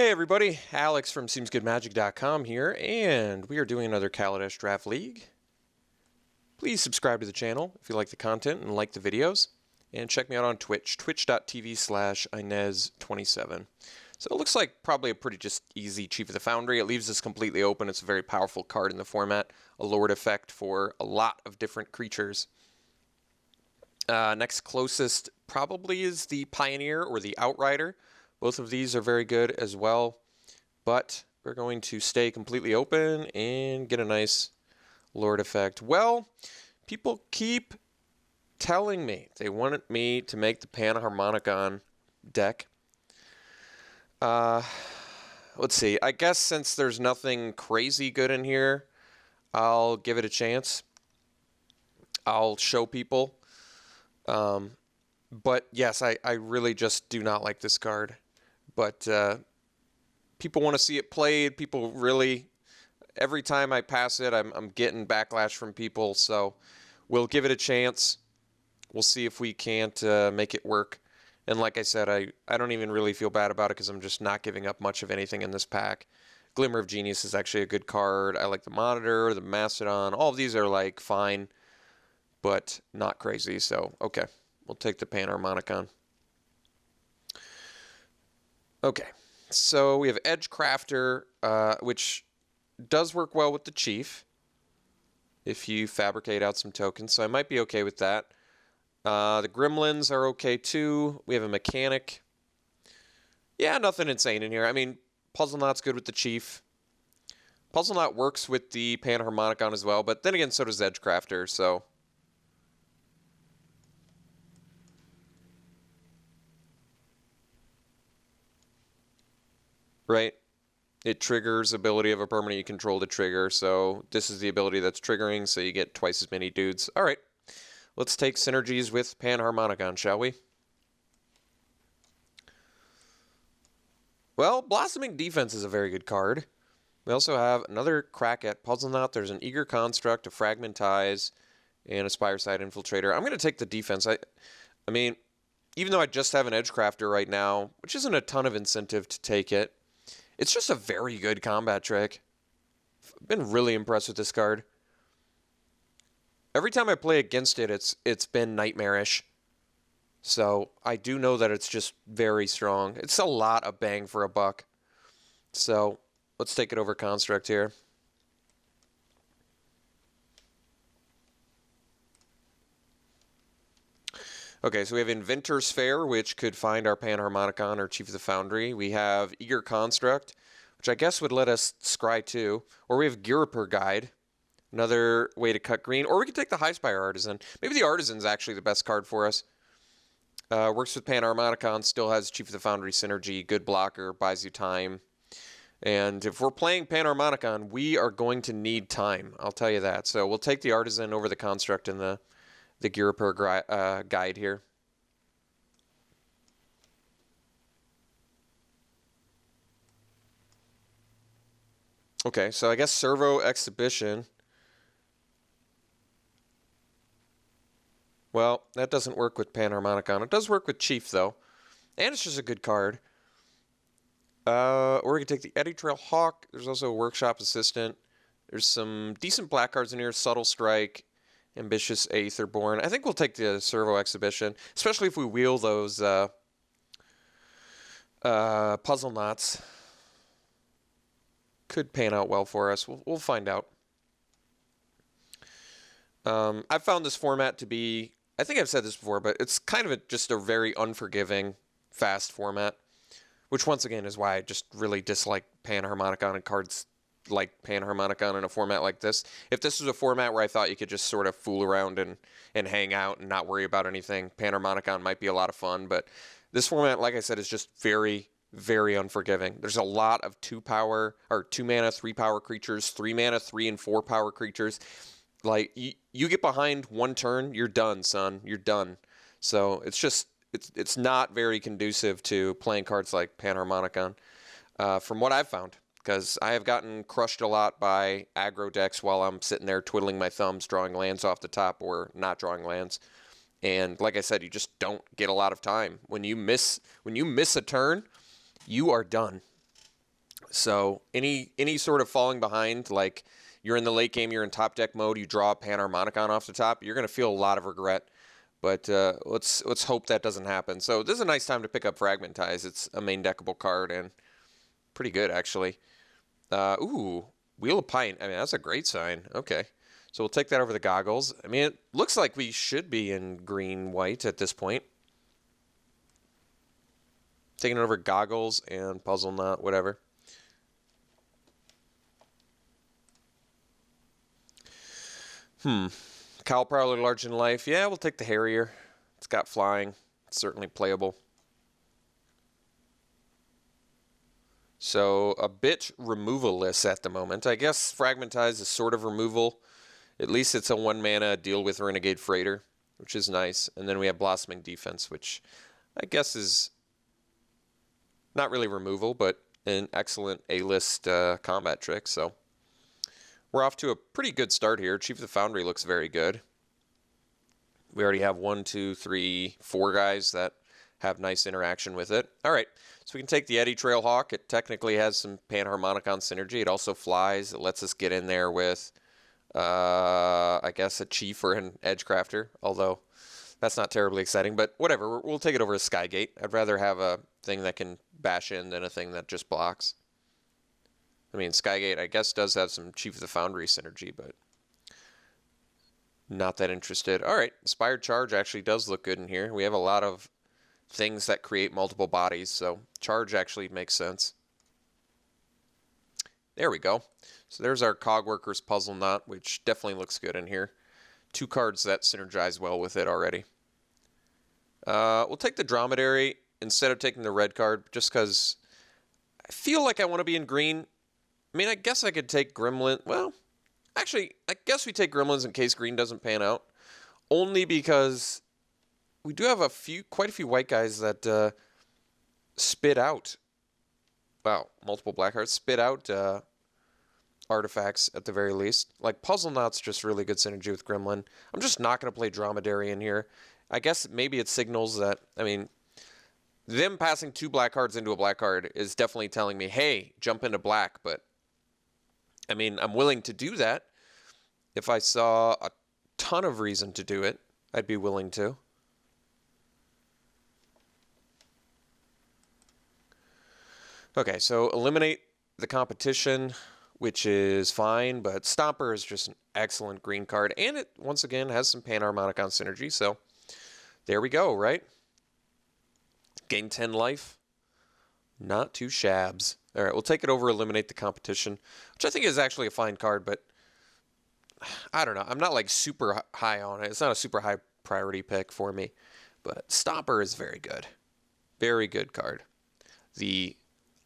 Hey everybody, Alex from SeemsGoodMagic.com here, and we are doing another Kaladesh Draft League. Please subscribe to the channel if you like the content and like the videos, and check me out on Twitch, twitch.tv/Inez27. So it looks like probably a pretty just easy Chief of the Foundry. It leaves this completely open. It's a very powerful card in the format, a Lord effect for a lot of different creatures. Next closest probably is the Pioneer or the Outrider. Both of these are very good as well, but we're going to stay completely open and get a nice Lord effect. Well, people keep telling me they wanted me to make the Panharmonicon deck. Let's see. I guess since there's nothing crazy good in here, I'll give it a chance. I'll show people. But yes, I really just do not like this card. But people want to see it played. People really, every time I pass it, I'm getting backlash from people. So we'll give it a chance. We'll see if we can't make it work. And like I said, I don't even really feel bad about it because I'm just not giving up much of anything in this pack. Glimmer of Genius is actually a good card. I like the Monitor, the Mastodon. All of these are like fine, but not crazy. So, okay, we'll take the Panharmonicon. Okay, so we have Edge Crafter, which does work well with the Chief if you fabricate out some tokens, so I might be okay with that. The Gremlins are okay too. We have a Mechanic. Yeah, nothing insane in here. I mean, Puzzle Knot's good with the Chief. Puzzle Knot works with the Panharmonicon as well, but then again, so does Edge Crafter, so... Right? It triggers ability of a permanent you control to trigger, so this is the ability that's triggering, so you get twice as many dudes. Alright, let's take synergies with Panharmonicon, shall we? Well, Blossoming Defense is a very good card. We also have another crack at Puzzle Knot. There's an Eager Construct, a Fragmentize, and a Spireside Infiltrator. I'm going to take the defense. I mean, even though I just have an Edge Crafter right now, which isn't a ton of incentive to take it, it's just a very good combat trick. I've been really impressed with this card. Every time I play against it, it's been nightmarish. So I do know that it's just very strong. It's a lot of bang for a buck. So let's take it over Construct here. Okay, so we have Inventor's Fair, which could find our Panharmonicon or Chief of the Foundry. We have Eager Construct, which I guess would let us scry too. Or we have Giriper Guide, another way to cut green. Or we could take the Highspire Artisan. Maybe the Artisan's actually the best card for us. Works with Panharmonicon, still has Chief of the Foundry synergy, good blocker, buys you time. And if we're playing Panharmonicon, we are going to need time, I'll tell you that. So we'll take the Artisan over the Construct and the Giriper Guide here. Okay, so I guess Servo Exhibition. Well, that doesn't work with Panharmonicon. It does work with Chief, though. And it's just a good card. Or we could take the Eddy Trail Hawk. There's also a Workshop Assistant. There's some decent black cards in here. Subtle Strike, Ambitious Aetherborn. I think we'll take the Servo Exhibition, especially if we wheel those Puzzle Knots. Could pan out well for us. We'll find out. I've found this format to be, I think I've said this before, but it's kind of just a very unforgiving, fast format, which once again is why I just really dislike Panharmonicon and cards like Panharmonicon in a format like this. If this was a format where I thought you could just sort of fool around and hang out and not worry about anything, Panharmonicon might be a lot of fun, but this format, like I said, is just very, very unforgiving. There's a lot of 2-power, or 2-mana, 3-power creatures, 3-mana, 3 and 4-power creatures. Like, you get behind one turn, you're done, son. You're done. So it's just, it's not very conducive to playing cards like Panharmonicon, from what I've found. Because I have gotten crushed a lot by aggro decks while I'm sitting there twiddling my thumbs, drawing lands off the top or not drawing lands. And like I said, you just don't get a lot of time. When you miss a turn, you are done. So any sort of falling behind, like you're in the late game, you're in top deck mode, you draw a Panharmonicon off the top, you're going to feel a lot of regret. But let's hope that doesn't happen. So this is a nice time to pick up Fragmentize. It's a main deckable card and pretty good, actually. Ooh, Wheel of Pint. I mean, that's a great sign. Okay. So we'll take that over the Goggles. I mean, it looks like we should be in green-white at this point. Taking it over Goggles and Puzzle Knot, whatever. Cowl Prowler large in life. Yeah, we'll take the Harrier. It's got flying. It's certainly playable. So a bit removal-less at the moment. I guess Fragmentize is sort of removal. At least it's a 1-mana deal with Renegade Freighter, which is nice. And then we have Blossoming Defense, which I guess is not really removal, but an excellent A-list combat trick. So we're off to a pretty good start here. Chief of the Foundry looks very good. We already have 1, 2, 3, 4 guys that have nice interaction with it. All right, so we can take the Eddy Trailhawk. It technically has some Panharmonicon synergy. It also flies. It lets us get in there with, I guess, a Chief or an Edgecrafter, although that's not terribly exciting. But whatever, we'll take it over a Skygate. I'd rather have a thing that can bash in than a thing that just blocks. I mean, Skygate, I guess, does have some Chief of the Foundry synergy, but not that interested. All right, Inspired Charge actually does look good in here. We have a lot of things that create multiple bodies, so Charge actually makes sense. There we go. So there's our Cogworkers Puzzle Knot, which definitely looks good in here. 2 cards that synergize well with it already. We'll take the Dromedary instead of taking the red card, just because I feel like I want to be in green. I mean, I guess I could take Gremlin. Well, actually, I guess we take Gremlins in case green doesn't pan out. Only because we do have quite a few white guys that spit out. Wow, multiple black cards spit out artifacts at the very least. Like Puzzle Knot's just really good synergy with Gremlin. I'm just not going to play Dromedary in here. I guess maybe it signals that, I mean, them passing 2 black cards into a black card is definitely telling me, hey, jump into black. But, I mean, I'm willing to do that. If I saw a ton of reason to do it, I'd be willing to. Okay, so eliminate the competition, which is fine, but Stomper is just an excellent green card, and it, once again, has some Panharmonicon synergy, so there we go, right? Gain 10 life. Not too shabs. All right, we'll take it over, eliminate the competition, which I think is actually a fine card, but I don't know. I'm not like super high on it. It's not a super high priority pick for me, but Stomper is very good. Very good card. The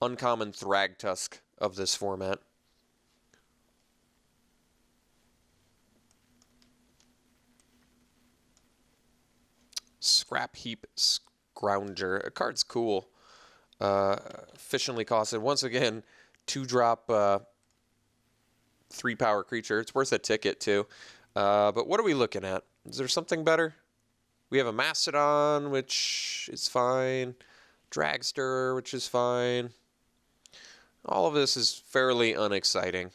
uncommon Thragtusk of this format. Scrap Heap Scrounger. A card's cool. Efficiently costed. Once again, 2-drop 3-power creature. It's worth a ticket too. But what are we looking at? Is there something better? We have a Mastodon, which is fine. Dragster, which is fine. All of this is fairly unexciting.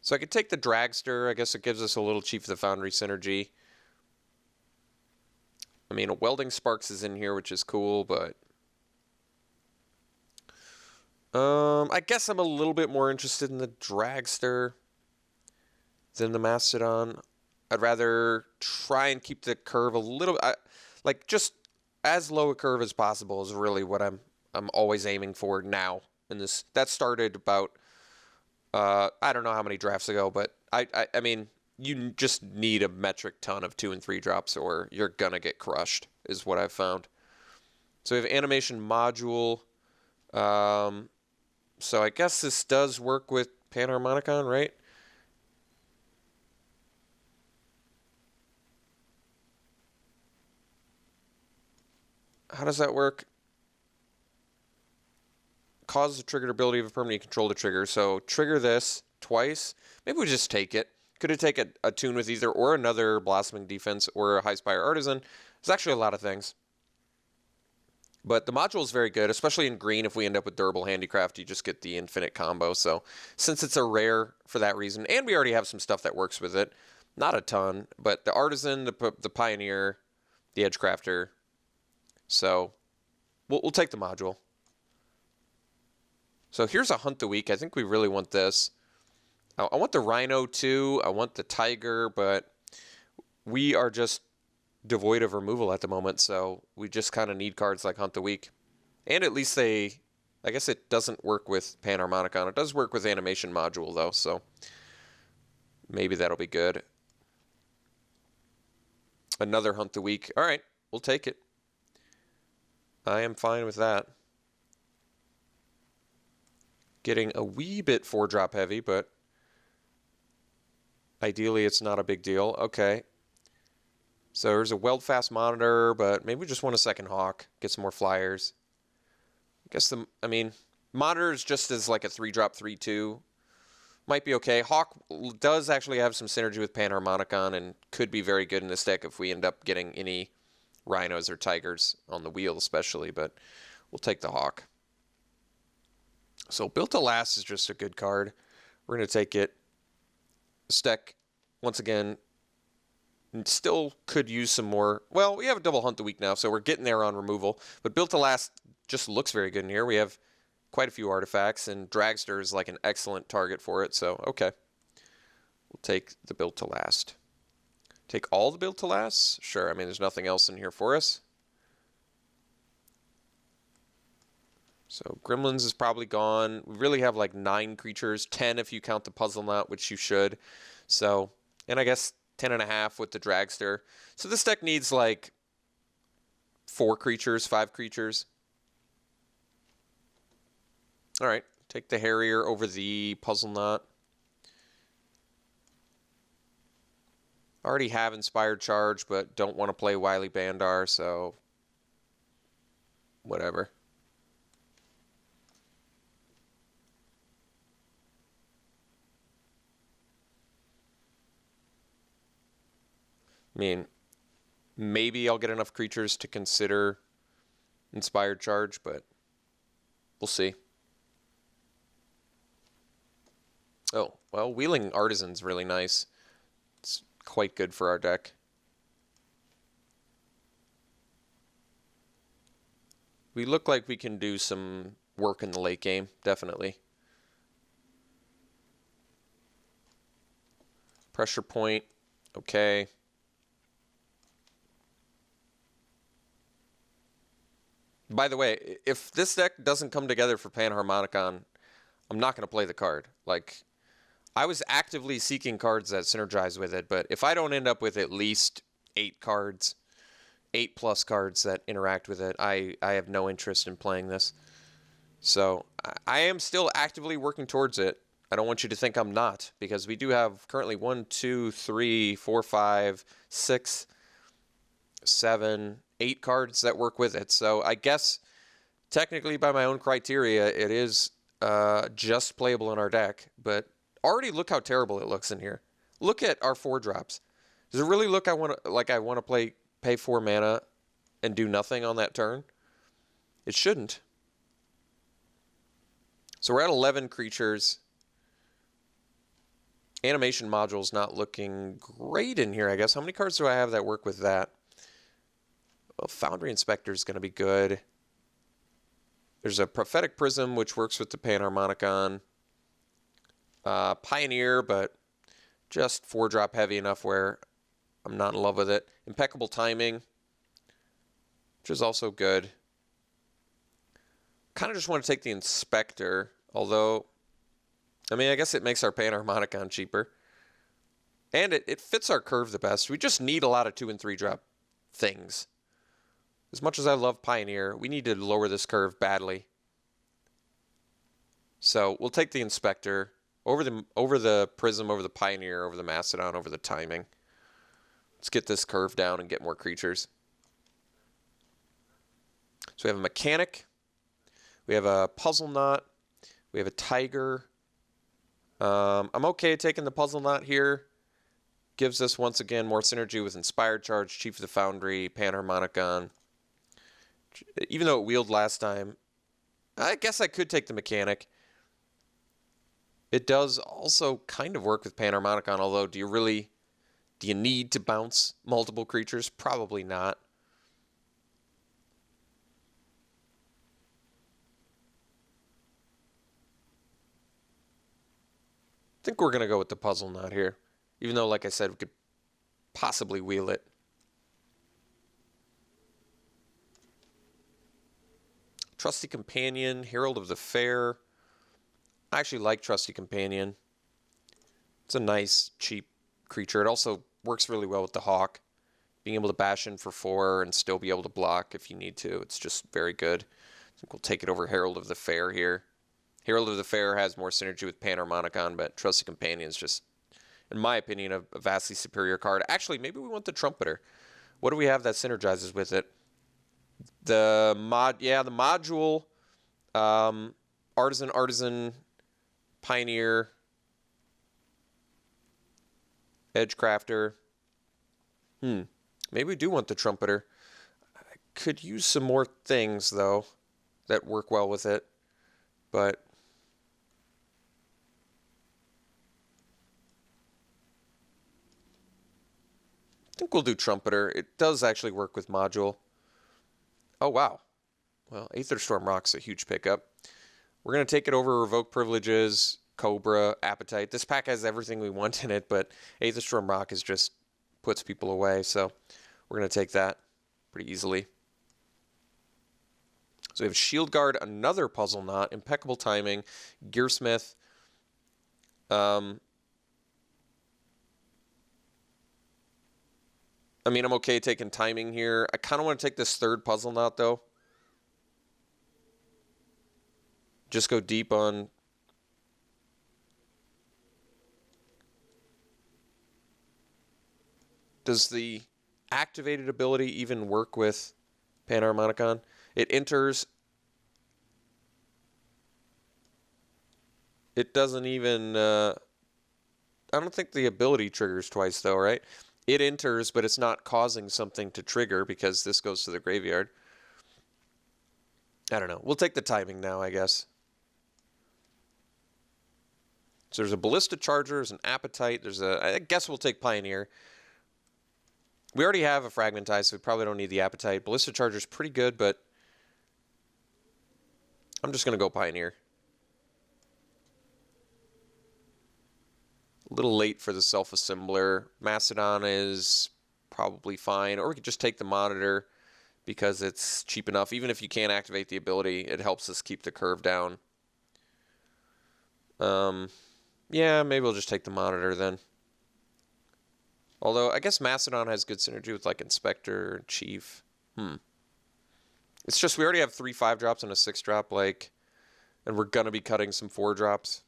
So I could take the Dragster. I guess it gives us a little Chief of the Foundry synergy. I mean, a Welding Sparks is in here, which is cool, but I guess I'm a little bit more interested in the Dragster than the Mastodon. I'd rather try and keep the curve a little, like just as low a curve as possible is really what I'm always aiming for now. In this, that started about I don't know how many drafts ago, but I mean, you just need a metric ton of 2 and 3 drops or you're gonna get crushed, is what I've found. So we have animation module. So I guess this does work with Panharmonicon, right? How does that work? Causes the triggered ability of a permanent you control to trigger. So trigger this twice. Maybe we just take it. Could it take a tune with either or another Blossoming Defense or a High Spire Artisan? There's actually a lot of things. But the module is very good, especially in green. If we end up with durable handicraft, you just get the infinite combo. So since it's a rare for that reason, and we already have some stuff that works with it, not a ton, but the artisan, the pioneer, the edge crafter. So we'll take the module. So here's a hunt the week. I think we really want this. I want the rhino too. I want the tiger, but we are just devoid of removal at the moment, so we just kind of need cards like Hunt the Week. And at least I guess it doesn't work with Panharmonicon. It does work with Animation Module, though, so maybe that'll be good. Another Hunt the Week. All right, we'll take it. I am fine with that. Getting a wee bit 4-drop heavy, but ideally it's not a big deal. Okay. So there's a Weld-Fast Monitor, but maybe we just want a second Hawk, get some more flyers. I guess Monitor is just as like a 3-drop 3/2. Might be okay. Hawk does actually have some synergy with Panharmonicon and could be very good in this deck if we end up getting any Rhinos or Tigers on the wheel especially, but we'll take the Hawk. So Built to Last is just a good card. We're going to take it. This deck, once again, still could use some more. Well, we have a double Hunt the Week now, so we're getting there on removal. But Built to Last just looks very good in here. We have quite a few artifacts, and Dragster is like an excellent target for it. So, okay. We'll take the Built to Last. Take all the Built to Last? Sure, I mean, there's nothing else in here for us. So Gremlins is probably gone. We really have like 9 creatures, 10 if you count the Puzzle Knot, which you should. So, and I guess 10.5 with the Dragster. So this deck needs like 4 creatures, 5 creatures. All right, take the Harrier over the Puzzle Knot. Already have Inspired Charge, but don't want to play Wily Bandar, so whatever. I mean, maybe I'll get enough creatures to consider Inspired Charge, but we'll see. Oh, well, Wheeling Artisan's really nice. It's quite good for our deck. We look like we can do some work in the late game, definitely. Pressure Point, okay. By the way, if this deck doesn't come together for Panharmonicon, I'm not going to play the card. Like, I was actively seeking cards that synergize with it, but if I don't end up with at least 8 cards, 8+ cards that interact with it, I have no interest in playing this. So I am still actively working towards it. I don't want you to think I'm not, because we do have currently 1, 2, 3, 4, 5, 6, 7, 8 cards that work with it. So I guess technically by my own criteria, it is just playable in our deck. But already look how terrible it looks in here. Look at our 4-drops. Does it really look like I want to pay 4 mana and do nothing on that turn? It shouldn't. So we're at 11 creatures. Animation Module's not looking great in here, I guess. How many cards do I have that work with that? Well, Foundry Inspector is going to be good. There's a Prophetic Prism, which works with the Panharmonicon. Pioneer, but just 4-drop heavy enough where I'm not in love with it. Impeccable Timing, which is also good. Kind of just want to take the Inspector, although, I mean, I guess it makes our Panharmonicon cheaper. And it fits our curve the best. We just need a lot of 2- and 3-drop things. As much as I love Pioneer, we need to lower this curve badly. So we'll take the Inspector over the Prism, over the Pioneer, over the Mastodon, over the Timing. Let's get this curve down and get more creatures. So we have a Mechanic. We have a Puzzle Knot. We have a Tiger. I'm okay taking the Puzzle Knot here. Gives us, once again, more synergy with Inspired Charge, Chief of the Foundry, Panharmonicon. Even though it wheeled last time, I guess I could take the mechanic. It does also kind of work with Panharmonicon, although do you need to bounce multiple creatures? Probably not. I think we're going to go with the Puzzle Knot here, even though, like I said, we could possibly wheel it. Trusty Companion, Herald of the Fair. I actually like Trusty Companion. It's a nice, cheap creature. It also works really well with the Hawk. Being able to bash in for 4 and still be able to block if you need to. It's just very good. I think we'll take it over Herald of the Fair here. Herald of the Fair has more synergy with Panharmonicon, but Trusty Companion is just, in my opinion, a vastly superior card. Actually, maybe we want the Trumpeter. What do we have that synergizes with it? The module, Artisan, Pioneer, Edgecrafter. Maybe we do want the Trumpeter. I could use some more things, though, that work well with it. But I think we'll do Trumpeter. It does actually work with module. Oh, wow. Well, Aetherstorm Rock's a huge pickup. We're going to take it over Revoke Privileges, Cobra, Appetite. This pack has everything we want in it, but Aetherstorm Rock is just puts people away, so we're going to take that pretty easily. So we have Shield Guard, another Puzzle Knot, Impeccable Timing, Gearsmith. I mean, I'm okay taking Timing here. I kind of want to take this third Puzzle Knot, though. Just go deep on... Does the activated ability even work with Panharmonicon? It enters... It doesn't even... I don't think the ability triggers twice, though, right? It enters, but it's not causing something to trigger because this goes to the graveyard. I don't know. We'll take the Timing now, I guess. So there's a Ballista Charger, there's an Appetite, I guess we'll take Pioneer. We already have a Fragmentize, so we probably don't need the Appetite. Ballista Charger's pretty good, but I'm just going to go Pioneer. A little late for the Self-Assembler. Mastodon is probably fine, or we could just take the Monitor because it's cheap enough. Even if you can't activate the ability, it helps us keep the curve down. Yeah, maybe we'll just take the Monitor then. Although, I guess Mastodon has good synergy with, like, Inspector, Chief. It's just we already have 3 5-drops and a 6-drop, like, and we're going to be cutting some 4-drops.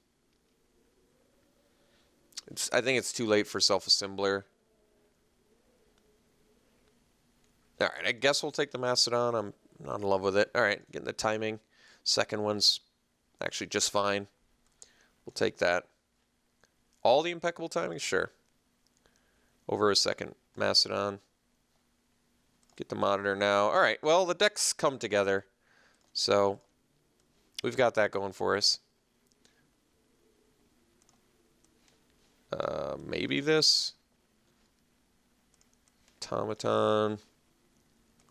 I think it's too late for Self-Assembler. Alright, I guess we'll take the Mastodon. I'm not in love with it. Alright, getting the Timing. Second one's actually just fine. We'll take that. All the Impeccable Timing? Sure. Over a second Mastodon. Get the Monitor now. Alright, well, the decks come together. So, we've got that going for us. Maybe this. Automaton.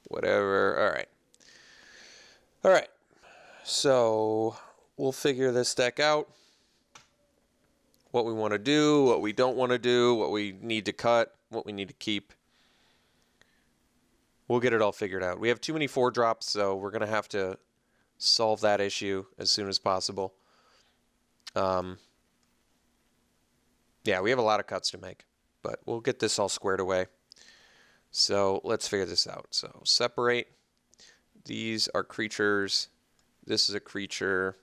Whatever. Alright. Alright. So, we'll figure this deck out. What we want to do, what we don't want to do, what we need to cut, what we need to keep. We'll get it all figured out. We have too many 4-drops, so we're going to have to solve that issue as soon as possible. Yeah, we have a lot of cuts to make, but we'll get this all squared away. So let's figure this out. So separate. These are creatures. This is a creature.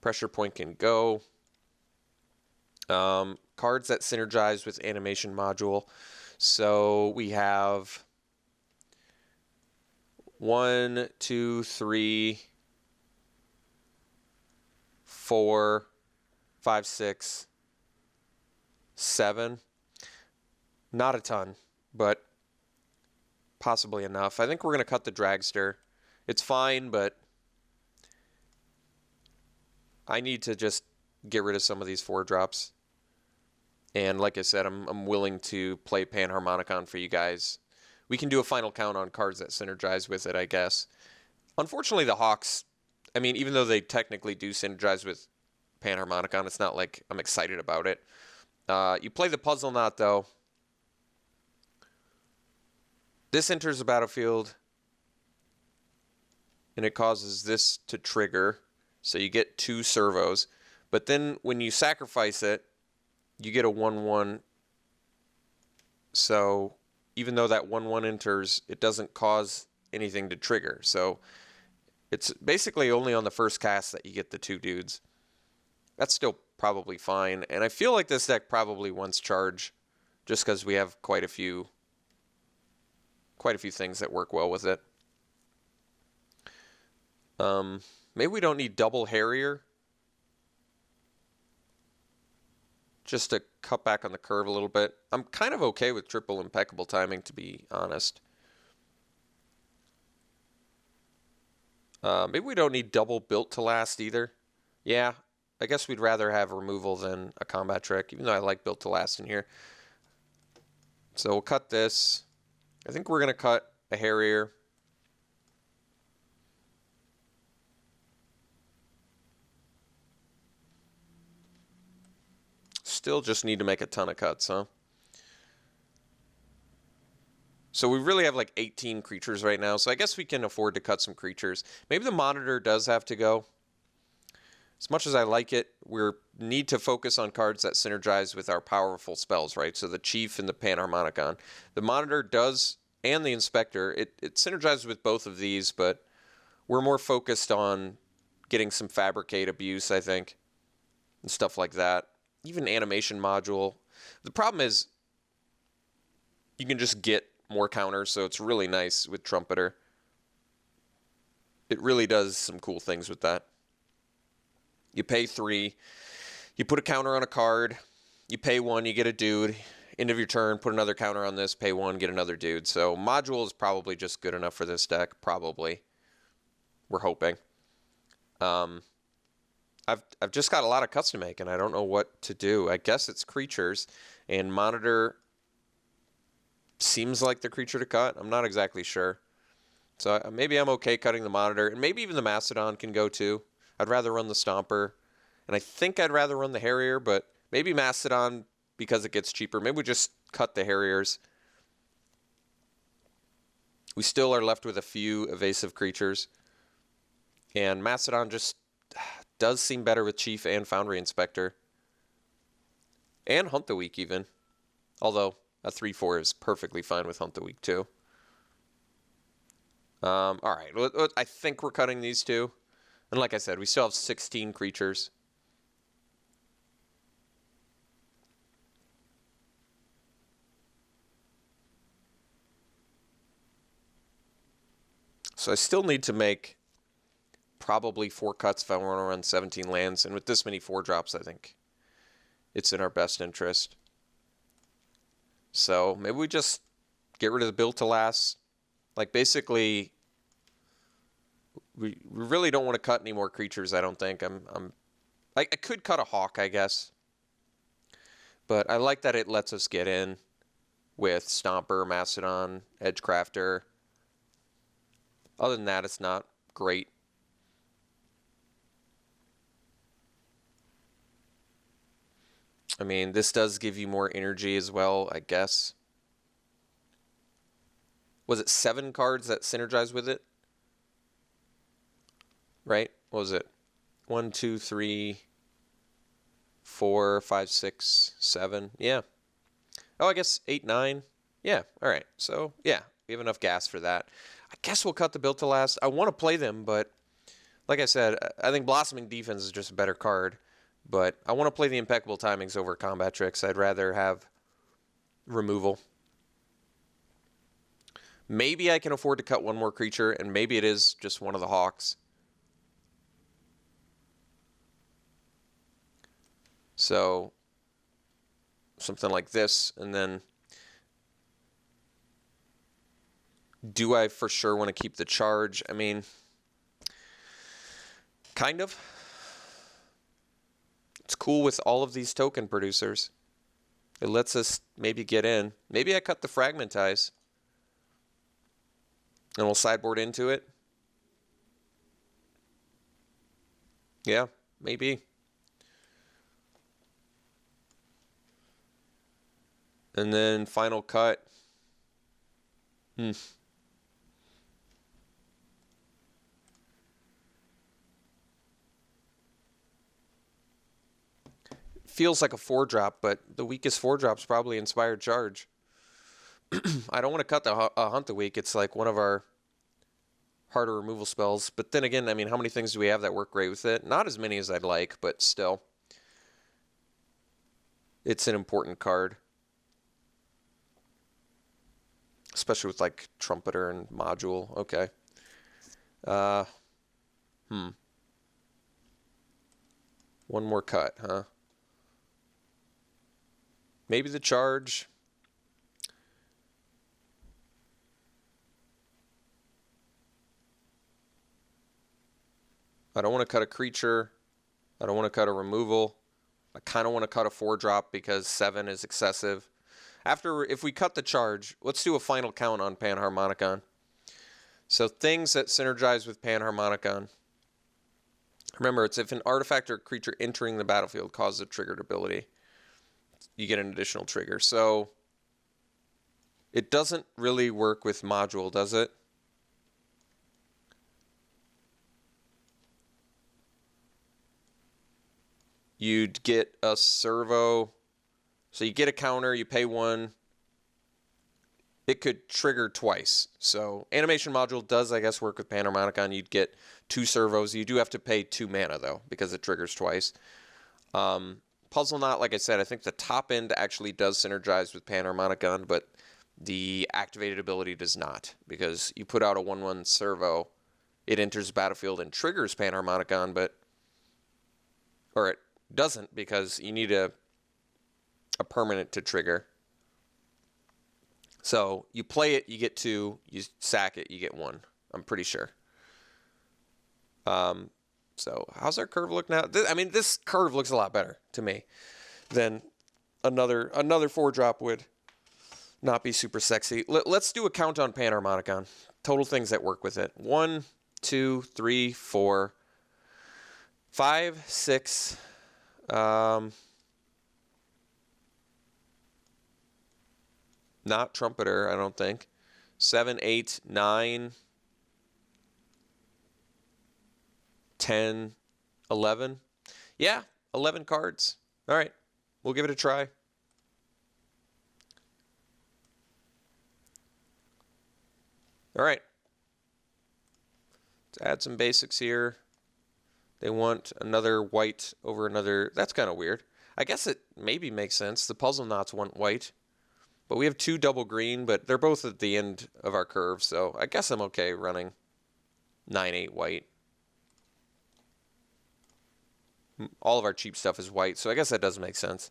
Pressure point can go. Cards that synergize with animation module. So we have 1, 2, 3, 4, 5, 6, 7. Not a ton, but possibly enough. I think we're going to cut the Dragster. It's fine, but I need to just get rid of some of these 4-drops. And like I said, I'm willing to play Panharmonicon for you guys. We can do a final count on cards that synergize with it, I guess. Unfortunately, the Hawks, I mean, even though they technically do synergize with Panharmonicon, it's not like I'm excited about it. You play the Puzzle Knot, though. This enters the battlefield, and it causes this to trigger. So you get 2 servos. But then when you sacrifice it, you get a 1/1. So even though that 1/1 enters, it doesn't cause anything to trigger. So it's basically only on the first cast that you get the 2 dudes. That's still probably fine. And I feel like this deck probably wants charge, just because we have quite a few things that work well with it. Maybe we don't need double Harrier, just to cut back on the curve a little bit. I'm kind of okay with triple Impeccable Timing, to be honest. Maybe we don't need double Built to Last either. Yeah, I guess we'd rather have removal than a combat trick, even though I like Built to Last in here. So we'll cut this. I think we're going to cut a Harrier. Still just need to make a ton of cuts, huh? So we really have like 18 creatures right now, so I guess we can afford to cut some creatures. Maybe the Monitor does have to go. As much as I like it, we need to focus on cards that synergize with our powerful spells, right? So the Chief and the Panharmonicon. The Monitor does, and the Inspector, it synergizes with both of these, but we're more focused on getting some Fabricate abuse, I think, and stuff like that. Even Animation Module. The problem is you can just get more counters, so it's really nice with Trumpeter. It really does some cool things with that. You pay 3, you put a counter on a card, you pay 1, you get a dude. End of your turn, put another counter on this, pay 1, get another dude. So Module is probably just good enough for this deck, probably. We're hoping. I've just got a lot of cuts to make, and I don't know what to do. I guess it's creatures, and Monitor seems like the creature to cut. I'm not exactly sure. So maybe I'm okay cutting the Monitor, and maybe even the Mastodon can go too. I'd rather run the Stomper, and I think I'd rather run the Harrier, but maybe Mastodon because it gets cheaper. Maybe we just cut the Harriers. We still are left with a few evasive creatures, and Mastodon just does seem better with Chief and Foundry Inspector. And Hunt the Week even. Although a 3/4 is perfectly fine with Hunt the Week too. Alright, I think we're cutting these 2. And like I said, we still have 16 creatures. So I still need to make probably 4 cuts if I want to run 17 lands. And with this many 4-drops, I think it's in our best interest. So maybe we just get rid of the Built to Last. Like basically, we really don't want to cut any more creatures, I don't think. I could cut a Hawk, I guess. But I like that it lets us get in with Stomper, Mastodon, Edgecrafter. Other than that, it's not great. I mean, this does give you more energy as well, I guess. Was it 7 cards that synergize with it? Right? What was it? 1, 2, 3, 4, 5, 6, 7. Yeah. Oh, I guess 8, 9. Yeah. All right. So, yeah, we have enough gas for that. I guess we'll cut the Built to Last. I want to play them, but like I said, I think Blossoming Defense is just a better card. But I want to play the Impeccable Timings over Combat Tricks. I'd rather have removal. Maybe I can afford to cut 1 more creature, and maybe it is just one of the Hawks. So something like this, and then Do I for sure want to keep the charge? I mean, kind of. It's cool with all of these token producers. It lets us maybe get in. Maybe I cut the Fragmentize. And we'll sideboard into it. Yeah, maybe. And then final cut. Feels like a 4-drop, but the weakest 4-drop's probably Inspired Charge. I don't want to cut the Hunt the Weak. It's like one of our harder removal spells. But then again, I mean, how many things do we have that work great with it? Not as many as I'd like, but still. It's an important card. Especially with like Trumpeter and Module. Okay. One more cut, huh? Maybe the charge. I don't want to cut a creature. I don't want to cut a removal. I kind of want to cut a 4-drop because 7 is excessive. If we cut the charge, let's do a final count on Panharmonicon. So things that synergize with Panharmonicon. Remember, it's if an artifact or creature entering the battlefield causes a triggered ability, you get an additional trigger. So it doesn't really work with Module, does it? You'd get a servo. So you get a counter, you pay 1. It could trigger twice. So Animation Module does, I guess, work with Panharmonicon. You'd get 2 servos. You do have to pay 2 mana, though, because it triggers twice. Puzzle Knot, like I said, I think the top end actually does synergize with Panharmonicon, but the activated ability does not, because you put out a 1/1 servo, it enters the battlefield and triggers Panharmonicon, or it doesn't, because you need a permanent to trigger. So you play it, you get 2. You sack it, you get 1. I'm pretty sure. So how's our curve look now? I mean, this curve looks a lot better to me than another 4-drop would not be super sexy. Let's do a count on Panharmonicon. Total things that work with it. 1, 2, 3, 4, 5, 6. Not Trumpeter, I don't think. 7, 8, 9, 10, 11. Yeah, 11 cards. All right, we'll give it a try. All right. Let's add some basics here. They want another white over another. That's kind of weird. I guess it maybe makes sense. The Puzzle Knots want white. But we have 2 double green, but they're both at the end of our curve, so I guess I'm okay running 9/8 white. All of our cheap stuff is white, so I guess that does make sense.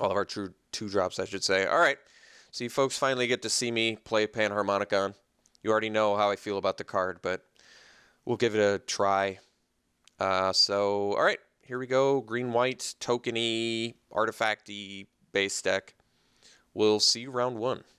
All of our true 2-drops, I should say. All right, so you folks finally get to see me play Panharmonicon. You already know how I feel about the card, but we'll give it a try. All right, here we go. Green-white, tokeny, artifact-y base deck. We'll see you round 1.